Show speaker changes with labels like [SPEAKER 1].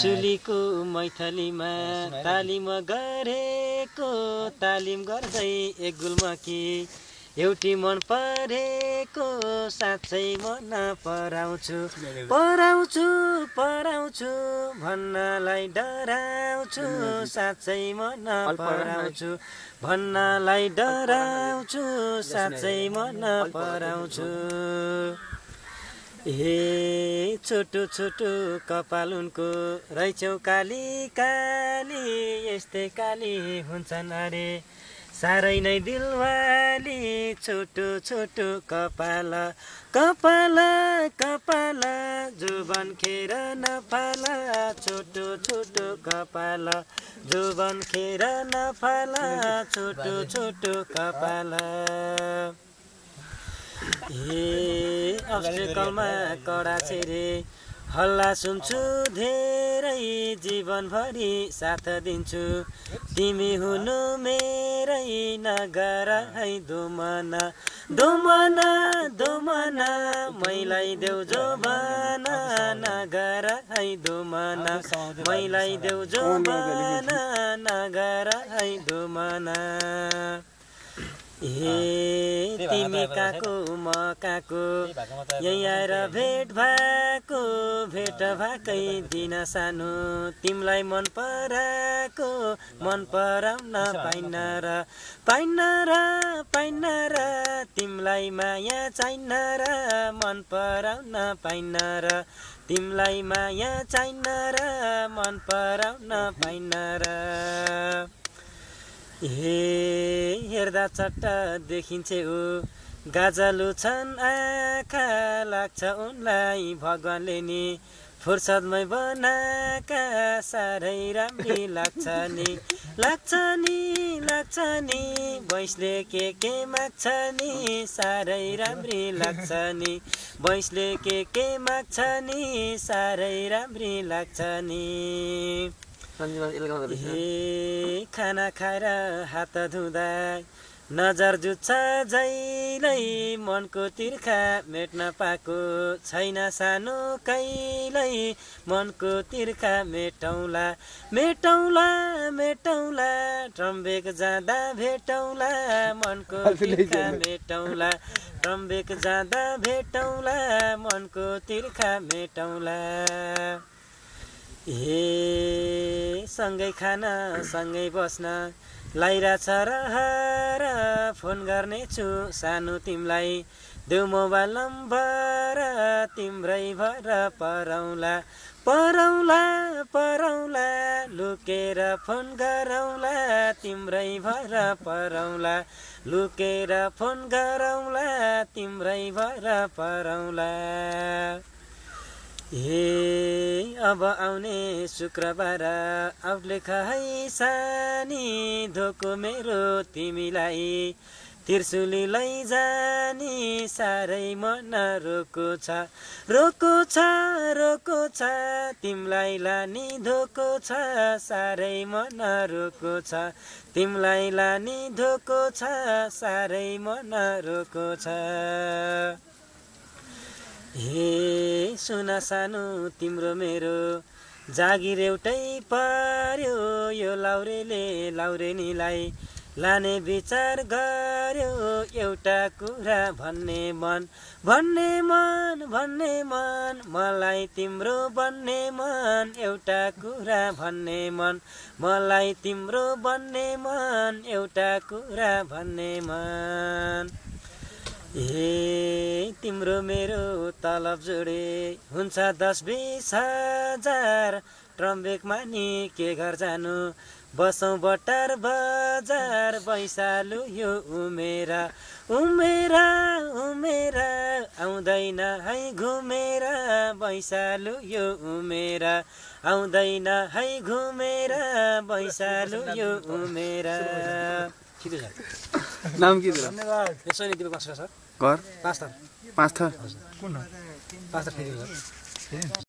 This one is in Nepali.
[SPEAKER 1] चुलीको मैथलीमा तालिम गरेको तालिम गर्दै एक गुलमकी एउटी मन परेको साँच्चै मन पराउँछु पराउँछु पराउँछु भन्नलाई डराउँछु साँच्चै मन पराउँछु भन्नलाई डराउँछु साँच्चै मन पराउँछु। ए छोटो छोटो कपाल उनको रहेछौ काली काली यस्तै काली हुन्छन् अरे साह्रै नै दिलवाली छोटो छोटो कपाल कपाल कपाल जुबान खेर नफाला छोटो छोटो कपाल जुबान खेर नफाला छोटो छोटो कपाल। ए अस्ट्रेकलमा कडा छेरे हल्ला सुन्छु धेरै जीवनभरि साथ दिन्छु तिमी हुनु मेरै नगर है दोमना दोमना दोमना मैलाई देऊ जोबाना नगर है दोमना मैलाई देऊ जोबाना नगर है दोमना। ए तिमी काको म काको यही आएर भेट भएको भेट भएकै दिन सानो तिमीलाई मन पराएको मन पराउन पाइन्न र पाइन्न र पाइन्न र तिमीलाई माया चाहिन्न र मन पराउन पाइन्न र तिमीलाई माया चाहिन्न र मन पराउन पाइन्न र। ए हेर्दा चट्ट देखिन्छे ऊ गाजलु छन् आँखा लाग्छ उनलाई भगवानले नि फुर्सदमै बनाएका साह्रै राम्री लाग्छ नि लाग्छ नि लाग्छ नि भैँसले के माग्छ नि साह्रै राम्री लाग्छ नि भैँसले के माग्छ नि साह्रै राम्री लाग्छ नि। ए खाना खाएर हात धुँदा नजर जुत्छ जहिल्यै मनको तिर्खा मेट्न पाएको छैन सानो कहिल्यै मनको तिर्खा मेटौँला मेटौँला मेटौँला ट्रम्बेक जाँदा भेटौँला मनको तिर्खा मेटौँला ट्रम्बेक जाँदा भेटौँला मनको तिर्खा मेटौँला। ए सँगै खान सँगै बस्न लाइरहेछ रहर फोन गर्नेछु सानो तिमीलाई देऊ मोबाइल नम्बर तिम्रै भएर परौँला परौँला परौँला लुकेर फोन गरौँला तिम्रै भएर परौँला लुकेर फोन गरौँला तिम्रै भएर परौँला। ए अब आउने शुक्रबार आउटलेख है सानी धोको मेरो तिमीलाई त्रिशुली लैजानी साह्रै मन रोको छ रोको छ रोको छ तिमीलाई लानी धोको छ साह्रै मन रोको छ तिमीलाई लानी धोको छ साह्रै मन रोको छ। हे सुन सानो तिम्रो मेरो जागिर एउटै पर्यो यो लाउरेले लाउरेनीलाई लाने विचार गर्यो एउटा कुरा भन्ने मन भन्ने मन भन्ने मन मलाई तिम्रो बन्ने मन एउटा कुरा भन्ने मन मलाई तिम्रो बन्ने मन एउटा कुरा भन्ने मन। ए तिम्रो मेरो तलब जोडे हुन्छ 10-20 हजार ट्रम्बेकमा नि के घर जानु बसौँ बटर बजार वैशालु यो उमेरा उमेरा उमेरा आउँदैन है घुमेर वैशालु यो उमेरा आउँदैन है घुमेर वैशालु यो उमेरा।
[SPEAKER 2] नाम के थियो?
[SPEAKER 1] धन्यवाद। यसो नि दिपक बास्कर सर।
[SPEAKER 2] घर
[SPEAKER 1] पाँच थर।
[SPEAKER 2] पाँच थर।
[SPEAKER 1] कुन? पाँच थर फेरि